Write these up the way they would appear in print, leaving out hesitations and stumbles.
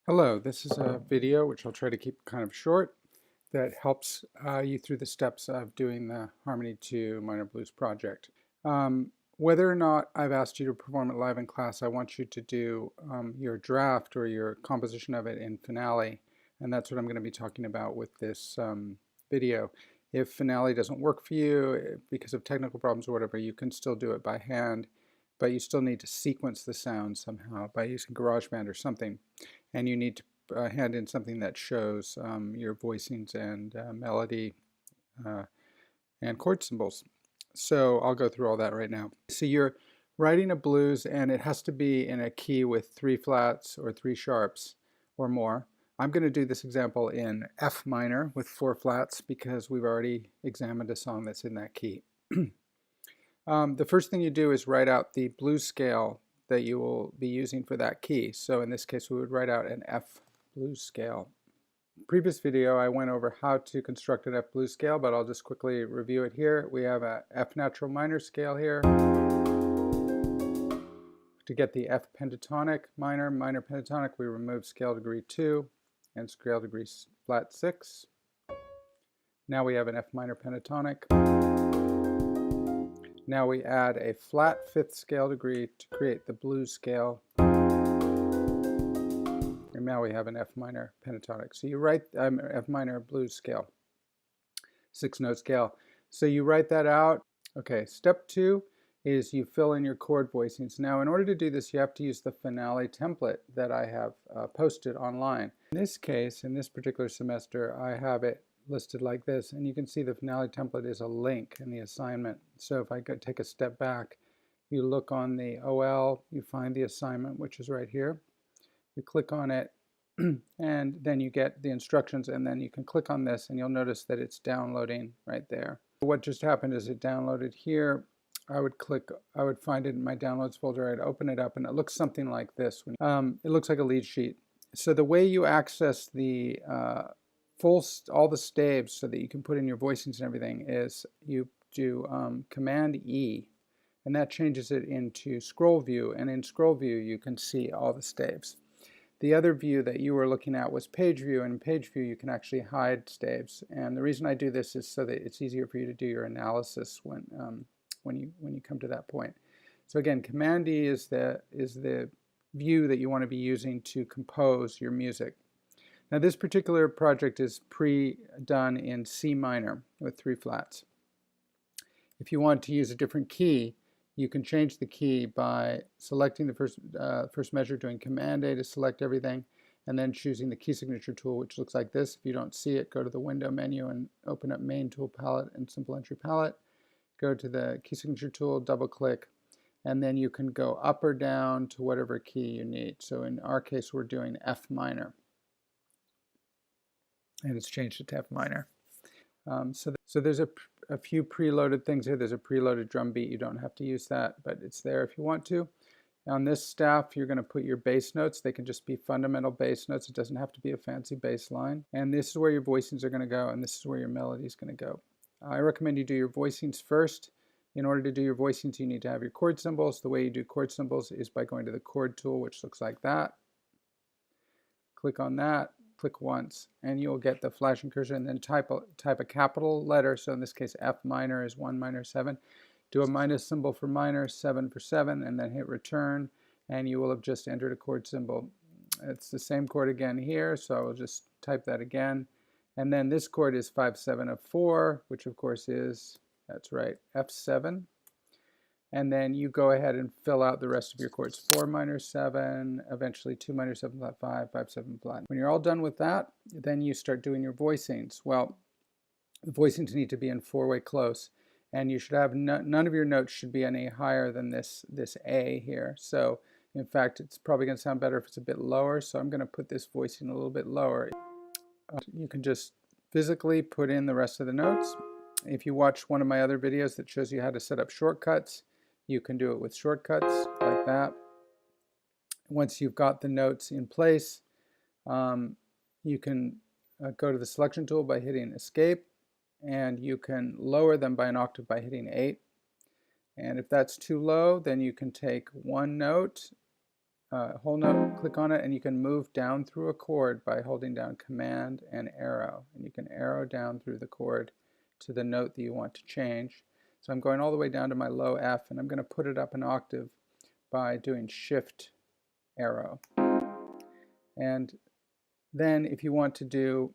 Hello, this is a video which I'll try to keep kind of short that helps you through the steps of doing the Harmony 2 Minor Blues project. Whether or not I've asked you to perform it live in class, I want you to do your draft or your composition of it in Finale, and that's what I'm going to be talking about with this video. If Finale doesn't work for you because of technical problems or whatever, you can still do it by hand, but you still need to sequence the sound somehow by using Garageband or something. And you need to hand in something that shows your voicings and melody and chord symbols. So I'll go through all that right now. So you're writing a blues and it has to be in a key with 3 flats or 3 sharps or more. I'm going to do this example in F minor with 4 flats because we've already examined a song that's in that key. The first thing you do is write out the blues scale that you will be using for that key. So in this case we would write out an F blues scale. Previous video I went over how to construct an F blues scale, but I'll just quickly review it here. We have a F natural minor scale here. To get the F pentatonic minor pentatonic, we remove scale degree 2 and scale degree flat 6. Now we have an F minor pentatonic. Now we add a flat 5th scale degree to create the blues scale. And now we have an F minor pentatonic. So you write F minor blues scale, 6-note scale. So you write that out. Okay, step 2 is you fill in your chord voicings. Now in order to do this, you have to use the Finale template that I have posted online. In this case, in this particular semester, I have it listed like this, and you can see the Finale template is a link in the assignment. So if I go take a step back, you look on the OL, you find the assignment, which is right here. You click on it, and then you get the instructions, and then you can click on this, and you'll notice that it's downloading right there. What just happened is it downloaded here. I would find it in my downloads folder, I'd open it up, and it looks something like this. It looks like a lead sheet. So the way you access the all the staves so that you can put in your voicings and everything is you do Command E, and that changes it into scroll view, and in scroll view you can see all the staves. The other view that you were looking at was page view, and in page view you can actually hide staves, and the reason I do this is so that it's easier for you to do your analysis when you come to that point. So again, Command E is the view that you want to be using to compose your music. Now this particular project is pre-done in C minor with 3 flats. If you want to use a different key, you can change the key by selecting the first measure, doing Command A to select everything, and then choosing the key signature tool, which looks like this. If you don't see it, go to the window menu and open up Main Tool Palette and Simple Entry Palette. Go to the key signature tool, double click, and then you can go up or down to whatever key you need. So in our case we're doing F minor, and it's changed it to F minor. So there's a few preloaded things here. There's a preloaded drum beat. You don't have to use that, but it's there if you want to. On this staff, you're going to put your bass notes. They can just be fundamental bass notes. It doesn't have to be a fancy bass line. And this is where your voicings are going to go, and this is where your melody is going to go. I recommend you do your voicings first. In order to do your voicings, you need to have your chord symbols. The way you do chord symbols is by going to the chord tool, which looks like that. Click on that. Click once, and you'll get the flashing cursor, and then type a capital letter. So in this case, F minor is 1 minor 7. Do a minus symbol for minor, 7 for 7, and then hit return, and you will have just entered a chord symbol. It's the same chord again here, so I will just type that again. And then this chord is 5/7 of 4, which of course is, that's right, F7. And then you go ahead and fill out the rest of your chords. 4 minor 7, eventually 2 minor 7 flat 5, 5 7 flat. When you're all done with that, then you start doing your voicings. Well, the voicings need to be in 4-way close, and you should have none of your notes should be any higher than this A here. So in fact, it's probably going to sound better if it's a bit lower. So I'm going to put this voicing a little bit lower. You can just physically put in the rest of the notes. If you watch one of my other videos that shows you how to set up shortcuts, you can do it with shortcuts like that. Once you've got the notes in place, you can go to the selection tool by hitting escape, and you can lower them by an octave by hitting 8. And if that's too low, then you can take one note whole note, click on it, and you can move down through a chord by holding down Command and arrow. And you can arrow down through the chord to the note that you want to change. So I'm going all the way down to my low F, and I'm going to put it up an octave by doing Shift arrow. And then if you want to do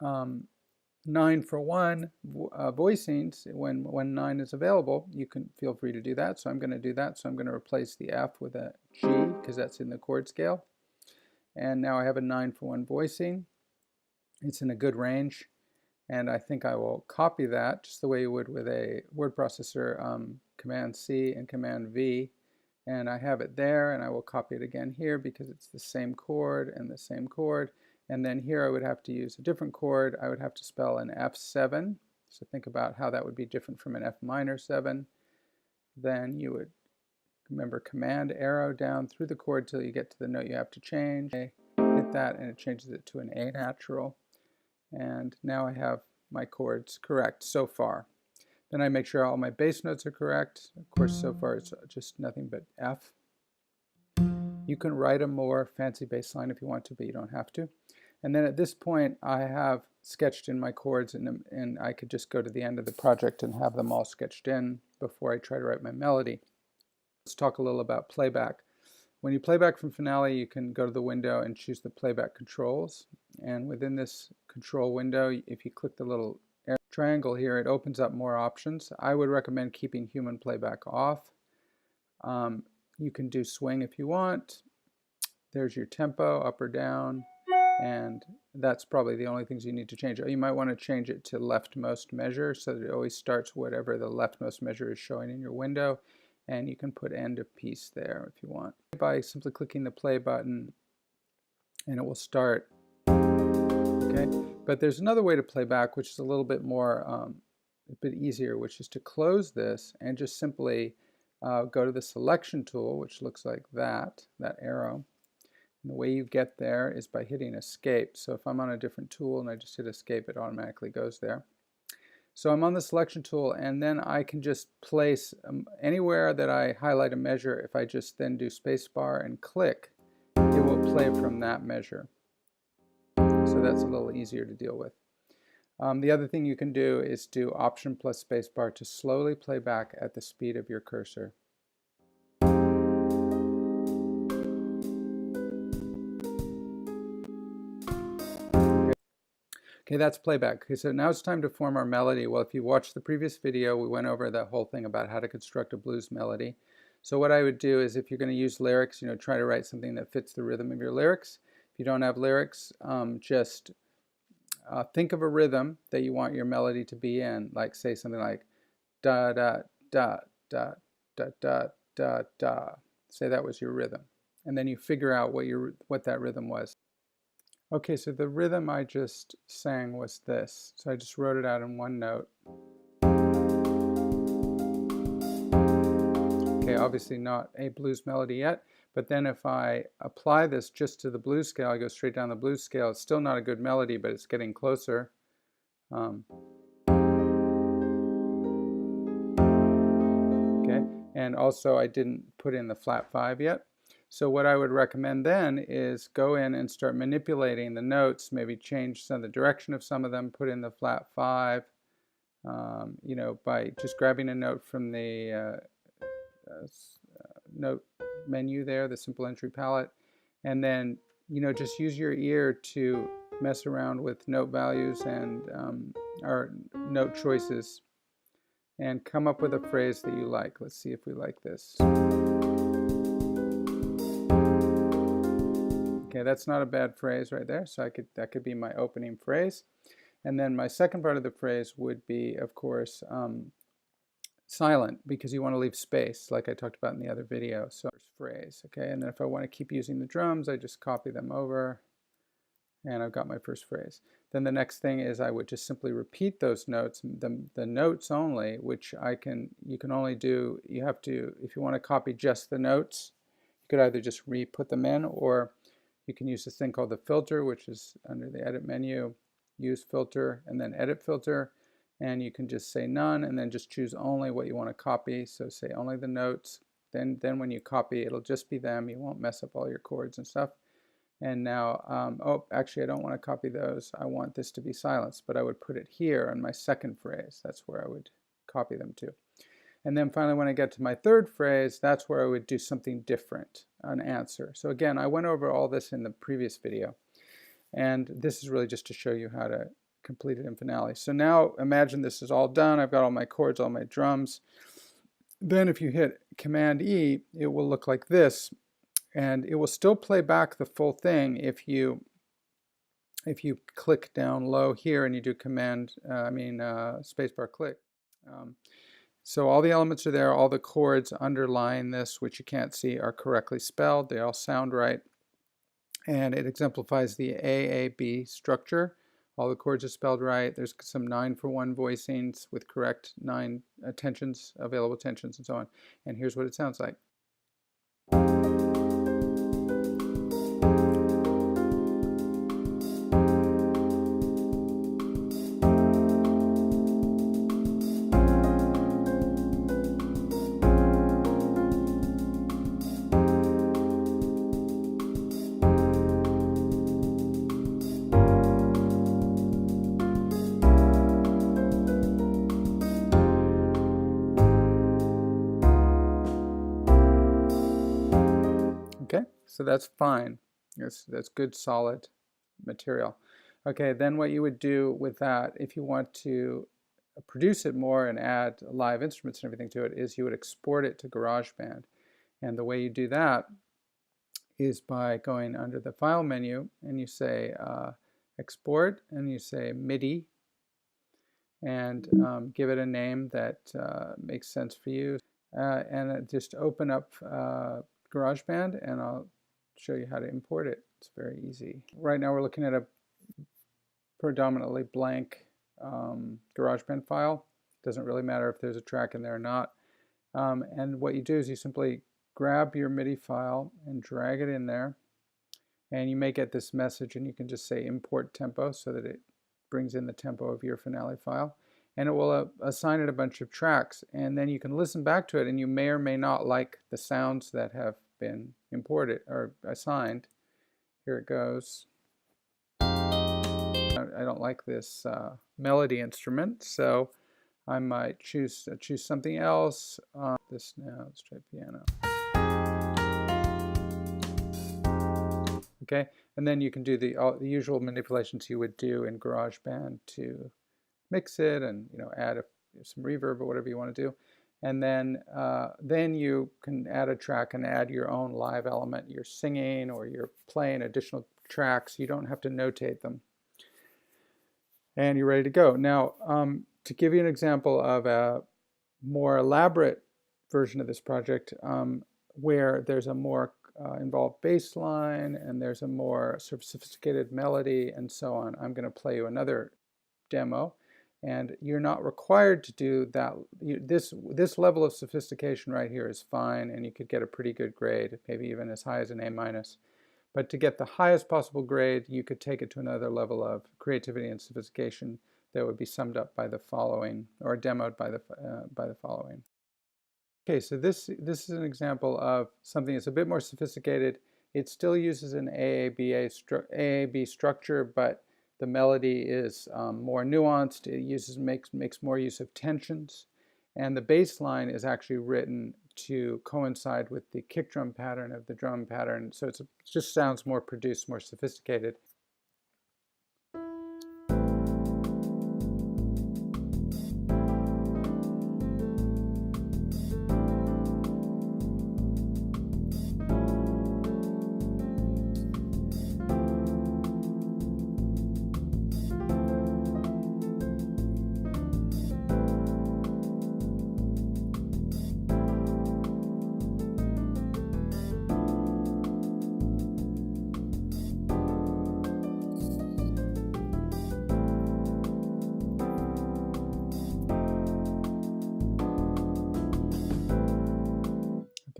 9 for 1 voicings when 9 is available, you can feel free to do that. So I'm going to do that. So I'm going to replace the F with a G because that's in the chord scale. And now I have a 9 for 1 voicing. It's in a good range. And I think I will copy that just the way you would with a word processor, Command C and Command V. And I have it there, and I will copy it again here because it's the same chord and the same chord. And then here I would have to use a different chord. I would have to spell an F7. So think about how that would be different from an F minor 7. Then you would remember Command arrow down through the chord till you get to the note you have to change. Hit that and it changes it to an A natural. And now I have my chords correct so far. Then I make sure all my bass notes are correct. Of course, so far it's just nothing but F. You can write a more fancy bass line if you want to, but you don't have to. And then at this point, I have sketched in my chords, and I could just go to the end of the project and have them all sketched in before I try to write my melody. Let's talk a little about playback. When you play back from Finale, you can go to the window and choose the playback controls. And within this control window, if you click the little triangle here, it opens up more options. I would recommend keeping human playback off. You can do swing if you want. There's your tempo, up or down, and that's probably the only things you need to change. You might want to change it to leftmost measure so that it always starts whatever the leftmost measure is showing in your window, and you can put end of piece there if you want. By simply clicking the play button, and it will start. Okay, but there's another way to play back, which is a little bit more, a bit easier, which is to close this and just simply go to the selection tool, which looks like that arrow. And the way you get there is by hitting escape. So if I'm on a different tool and I just hit escape, it automatically goes there. So I'm on the selection tool, and then I can just place anywhere that I highlight a measure. If I just then do spacebar and click, it will play from that measure. So that's a little easier to deal with. The other thing you can do is do Option plus spacebar to slowly play back at the speed of your cursor. Okay, that's playback. Okay, so now it's time to form our melody. Well, if you watched the previous video, we went over the whole thing about how to construct a blues melody. So what I would do is, if you're going to use lyrics, try to write something that fits the rhythm of your lyrics. If you don't have lyrics, just think of a rhythm that you want your melody to be in, like say something like da da da da da da da da. Say that was your rhythm, and then you figure out what that rhythm was. Okay, so the rhythm I just sang was this. So I just wrote it out in one note. Okay, obviously not a blues melody yet, but then if I apply this just to the blues scale, I go straight down the blues scale. It's still not a good melody, but it's getting closer. Okay, and also I didn't put in the flat 5 yet. So what I would recommend then is go in and start manipulating the notes, maybe change some of the direction of some of them, put in the flat 5, by just grabbing a note from the note menu there, the simple entry palette, and then just use your ear to mess around with note values and or note choices and come up with a phrase that you like. Let's see if we like this. Okay, that's not a bad phrase right there, so that could be my opening phrase. And then my second part of the phrase would be, of course, silent, because you want to leave space, like I talked about in the other video. So phrase, okay, and then if I want to keep using the drums, I just copy them over, and I've got my first phrase. Then the next thing is I would just simply repeat those notes, the notes only, which you can only do, you have to, if you want to copy just the notes, you could either just re-put them in, or you can use this thing called the filter, which is under the edit menu, use filter, and then edit filter, and you can just say none, and then just choose only what you want to copy. So say only the notes, Then when you copy, it'll just be them. You won't mess up all your chords and stuff. And now, oh, actually, I don't want to copy those. I want this to be silenced, but I would put it here on my second phrase. That's where I would copy them to. And then finally, when I get to my third phrase, that's where I would do something different, an answer. So again, I went over all this in the previous video. And this is really just to show you how to complete it in finale. So now imagine this is all done. I've got all my chords, all my drums. Then if you hit Command E, it will look like this. And it will still play back the full thing if you click down low here and you do spacebar click. So all the elements are there, all the chords underlying this, which you can't see, are correctly spelled. They all sound right. And it exemplifies the AAB structure. All the chords are spelled right. There's some 9-for-1 voicings with correct 9 tensions, available tensions, and so on. And here's what it sounds like. Okay, so that's fine. That's good, solid material. Okay, then what you would do with that, if you want to produce it more and add live instruments and everything to it, is you would export it to Garageband. And the way you do that is by going under the File menu and you say Export, and you say MIDI, and give it a name that makes sense for you. And just open up Garageband, and I'll show you how to import it. It's very easy. Right now we're looking at a predominantly blank Garageband file. Doesn't really matter if there's a track in there or not. And what you do is you simply grab your MIDI file and drag it in there, and you may get this message, and you can just say import tempo so that it brings in the tempo of your finale file, and it will assign it a bunch of tracks, and then you can listen back to it, and you may or may not like the sounds that have been imported or assigned. Here it goes. I don't like this melody instrument, so I might choose something else. This now, let's try piano. Okay, and then you can do the usual manipulations you would do in GarageBand to mix it and add some reverb or whatever you want to do. And then you can add a track and add your own live element. You're singing or you're playing additional tracks. You don't have to notate them. And you're ready to go. Now, to give you an example of a more elaborate version of this project, where there's a more involved bass line and there's a more sort of sophisticated melody and so on, I'm going to play you another demo. And you're not required to do that. This level of sophistication right here is fine, and you could get a pretty good grade, maybe even as high as an A-. But to get the highest possible grade, you could take it to another level of creativity and sophistication that would be summed up by the following, or demoed by the following. Okay, so this is an example of something that's a bit more sophisticated. It still uses an AAB structure, but the melody is more nuanced. It makes more use of tensions, and the bass line is actually written to coincide with the kick drum pattern of the drum pattern, so it just sounds more produced, more sophisticated.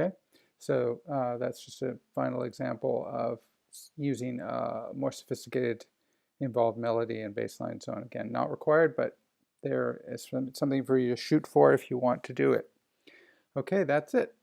Okay, so that's just a final example of using more sophisticated involved melody and bass line and so on. Again, not required, but there is something for you to shoot for if you want to do it. Okay, that's it.